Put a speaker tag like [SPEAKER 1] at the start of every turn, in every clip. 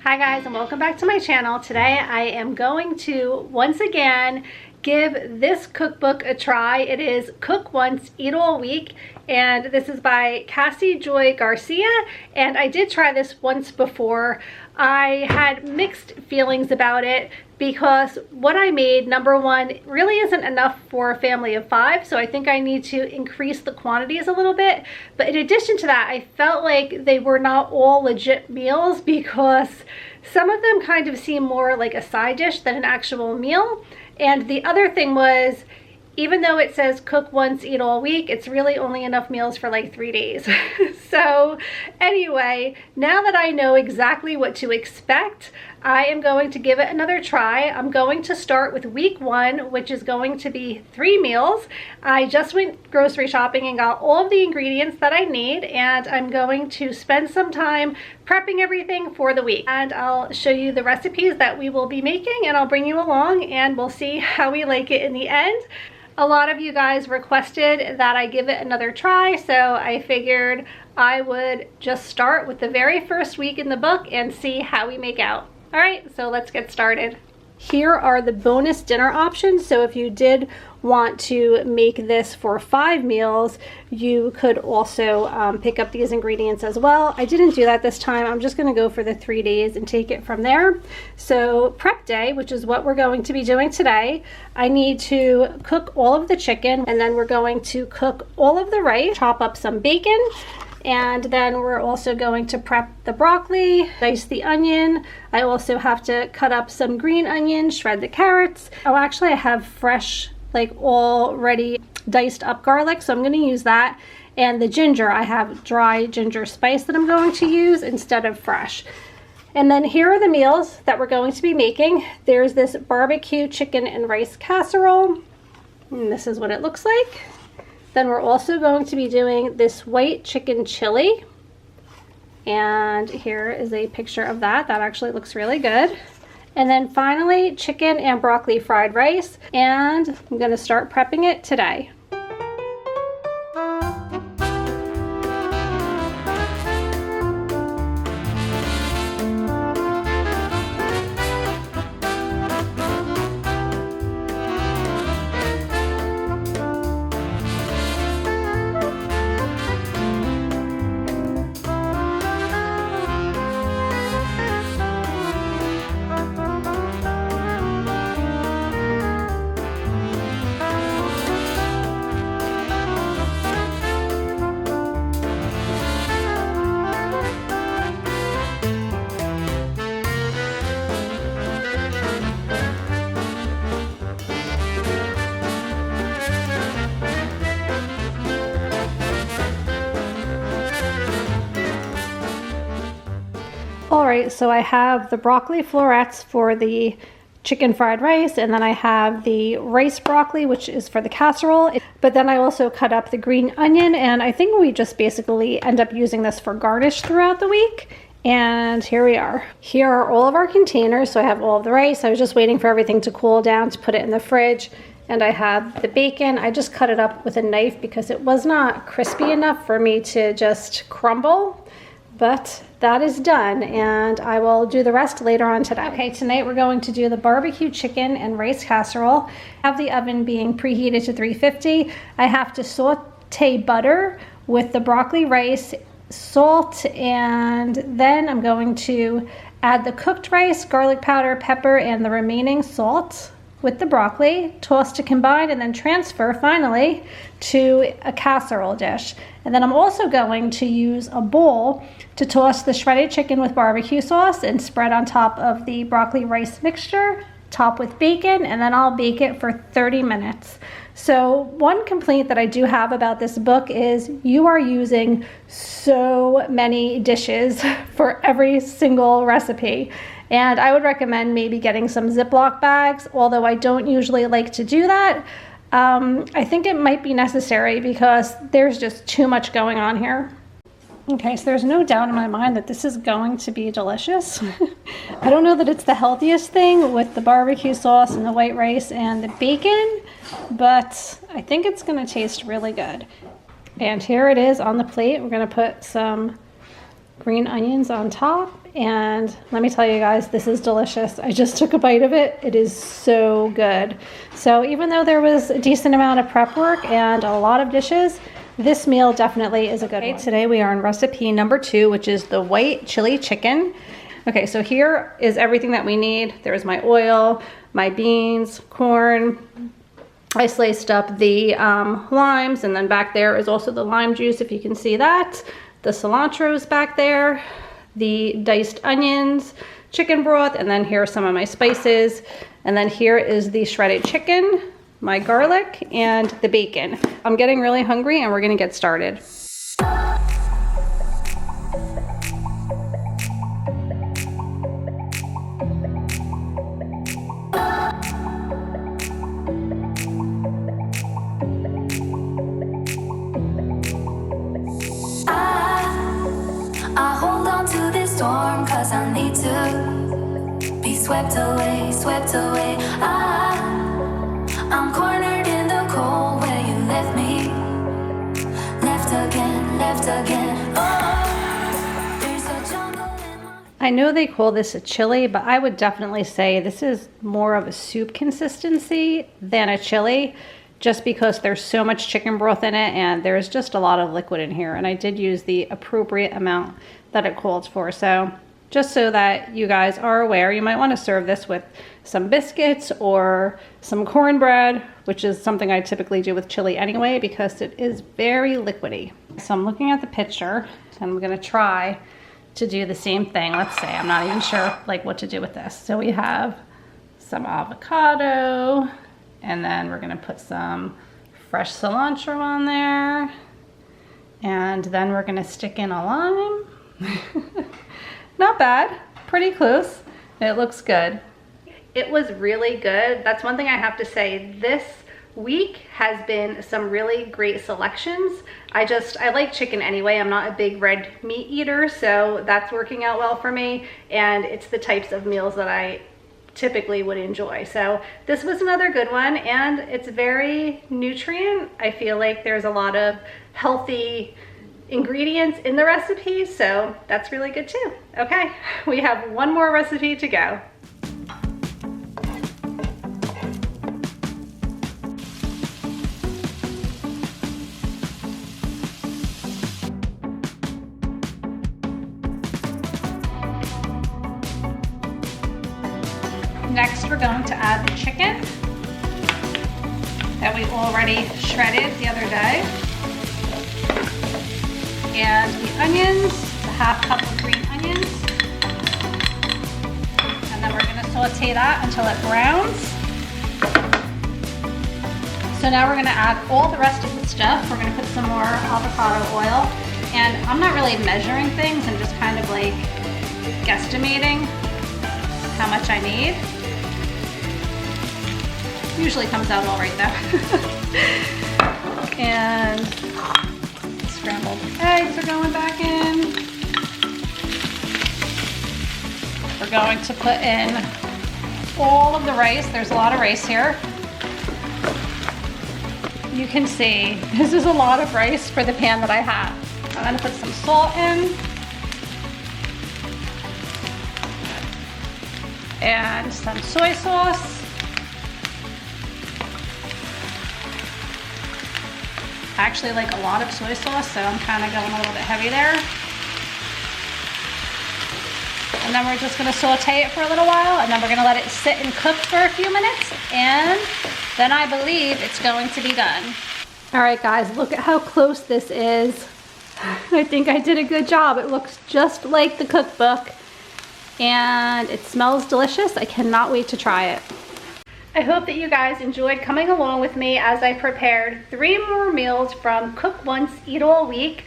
[SPEAKER 1] Hi guys, and welcome back to my channel. Today I am going to once again give this cookbook a try. It is Cook Once, Eat All Week, and this is by Cassie Joy Garcia, and I did try this once before. I had mixed feelings about it because what I made, number one, really isn't enough for a family of 5, so I think I need to increase the quantities a little bit. But in addition to that, I felt like they were not all legit meals because some of them kind of seem more like a side dish than an actual meal. And the other thing was, even though it says cook once, eat all week, it's really only enough meals for like 3 days. So anyway, now that I know exactly what to expect, I am going to give it another try. I'm going to start with week 1, which is going to be 3 meals. I just went grocery shopping and got all of the ingredients that I need, and I'm going to spend some time prepping everything for the week. And I'll show you the recipes that we will be making, and I'll bring you along and we'll see how we like it in the end. A lot of you guys requested that I give it another try, so I figured I would just start with the very first week in the book and see how we make out. All right, so let's get started. Here are the bonus dinner options. So if you did want to make this for 5 meals, you could also pick up these ingredients as well. I didn't do that this time. I'm just gonna go for the 3 days and take it from there. So prep day, which is what we're going to be doing today, I need to cook all of the chicken, and then we're going to cook all of the rice, chop up some bacon, and then we're also going to prep the broccoli, dice the onion. I also have to cut up some green onions, shred the carrots. Oh, actually I have fresh, like already diced up garlic, so I'm going to use that. And the ginger, I have dry ginger spice that I'm going to use instead of fresh. And then here are the meals that we're going to be making. There's this barbecue chicken and rice casserole, and this is what it looks like. Then we're also going to be doing this white chicken chili, and here is a picture of that. That actually looks really good. And then finally, chicken and broccoli fried rice, and I'm going to start prepping it today. Alright, so I have the broccoli florets for the chicken fried rice, and then I have the rice broccoli, which is for the casserole. But then I also cut up the green onion, and I think we just basically end up using this for garnish throughout the week. And here we are. Here are all of our containers. So I have all of the rice. I was just waiting for everything to cool down to put it in the fridge. And I have the bacon. I just cut it up with a knife because it was not crispy enough for me to just crumble. But that is done, and I will do the rest later on today. Okay, tonight we're going to do the barbecue chicken and rice casserole. I have the oven being preheated to 350. I have to saute butter with the broccoli, rice, salt, and then I'm going to add the cooked rice, garlic powder, pepper, and the remaining salt with the broccoli, toss to combine, and then transfer finally to a casserole dish. And then I'm also going to use a bowl to toss the shredded chicken with barbecue sauce and spread on top of the broccoli rice mixture, top with bacon, and then I'll bake it for 30 minutes. So one complaint that I do have about this book is you are using so many dishes for every single recipe. And I would recommend maybe getting some Ziploc bags, although I don't usually like to do that. I think it might be necessary because there's just too much going on here. Okay, so there's no doubt in my mind that this is going to be delicious. I don't know that it's the healthiest thing with the barbecue sauce and the white rice and the bacon, but I think it's going to taste really good. And here it is on the plate. We're going to put some green onions on top and let me tell you guys, this is delicious. I just took a bite of it. It is so good. So even though there was a decent amount of prep work and a lot of dishes, this meal definitely is a good one. Today we are on recipe number 2, which is the white chili chicken. Okay, so here is everything that we need. There's my oil, my beans, corn. I sliced up the limes, and then back there is also the lime juice, if you can see that. The cilantro is back there, the diced onions, chicken broth, and then here are some of my spices. And then here is the shredded chicken, my garlic, and the bacon. I'm getting really hungry and we're gonna get started.
[SPEAKER 2] I hold on to this storm 'cause I need to be swept away, swept away. I'm cornered in the cold where you left me. Left again. Oh, there's a jungle in my...
[SPEAKER 1] I know they call this a chili, but I would definitely say this is more of a soup consistency than a chili, just because there's so much chicken broth in it and there's just a lot of liquid in here. And I did use the appropriate amount that it calls for. So just so that you guys are aware, you might want to serve this with some biscuits or some cornbread, which is something I typically do with chili anyway, because it is very liquidy. So I'm looking at the picture and I'm gonna try to do the same thing. Let's say, I'm not even sure like what to do with this. So we have some avocado, and then we're gonna put some fresh cilantro on there. And then we're gonna stick in a lime. Not bad, pretty close. It looks good. It was really good. That's one thing I have to say. This week has been some really great selections. I like chicken anyway. I'm not a big red meat eater, so that's working out well for me. And it's the types of meals that I typically would enjoy. So this was another good one, and it's very nutrient. I feel like there's a lot of healthy ingredients in the recipe, so that's really good too. Okay, we have one more recipe to go. Next, we're going to add the chicken that we already shredded the other day, and the onions, the half cup of green onions, and then we're going to saute that until it browns. So now we're going to add all the rest of the stuff. We're going to put some more avocado oil, and I'm not really measuring things, I'm just kind of like guesstimating how much I need. Usually comes out all right though. And scrambled eggs are going back in. We're going to put in all of the rice. There's a lot of rice here. You can see this is a lot of rice for the pan that I have. I'm going to put some salt in. And some soy sauce. I actually like a lot of soy sauce, so I'm kind of going a little bit heavy there. And then we're just going to saute it for a little while, and then we're going to let it sit and cook for a few minutes, and then I believe it's going to be done. All right, guys, look at how close this is. I think I did a good job. It looks just like the cookbook, and it smells delicious. I cannot wait to try it. I hope that you guys enjoyed coming along with me as I prepared 3 more meals from Cook Once, Eat All Week.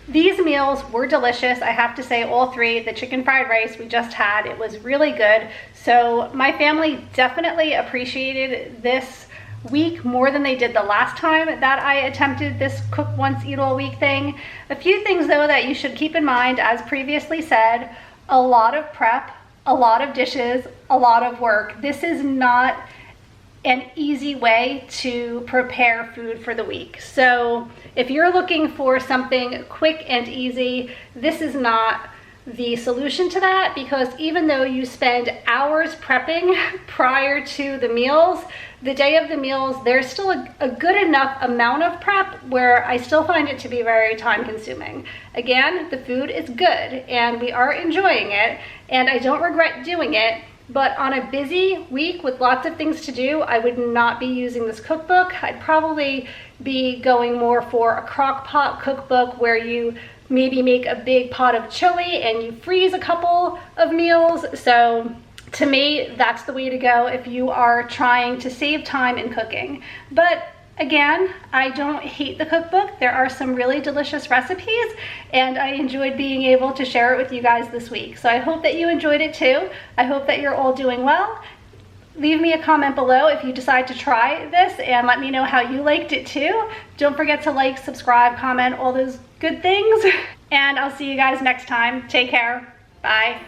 [SPEAKER 1] These meals were delicious. I have to say, all 3. The chicken fried rice we just had, it was really good. So my family definitely appreciated this week more than they did the last time that I attempted this Cook Once, Eat All Week thing. A few things though that you should keep in mind, as previously said, a lot of prep, a lot of dishes, a lot of work. This is not an easy way to prepare food for the week. So if you're looking for something quick and easy, this is not the solution to that, because even though you spend hours prepping prior to the meals, the day of the meals, there's still a good enough amount of prep where I still find it to be very time consuming. Again, the food is good and we are enjoying it and I don't regret doing it, but on a busy week with lots of things to do, I would not be using this cookbook. I'd probably be going more for a crock pot cookbook where you maybe make a big pot of chili and you freeze a couple of meals. So to me, that's the way to go if you are trying to save time in cooking. But again, I don't hate the cookbook. There are some really delicious recipes and I enjoyed being able to share it with you guys this week. So I hope that you enjoyed it too. I hope that you're all doing well. Leave me a comment below if you decide to try this and let me know how you liked it too. Don't forget to like, subscribe, comment, all those good things. And I'll see you guys next time. Take care. Bye.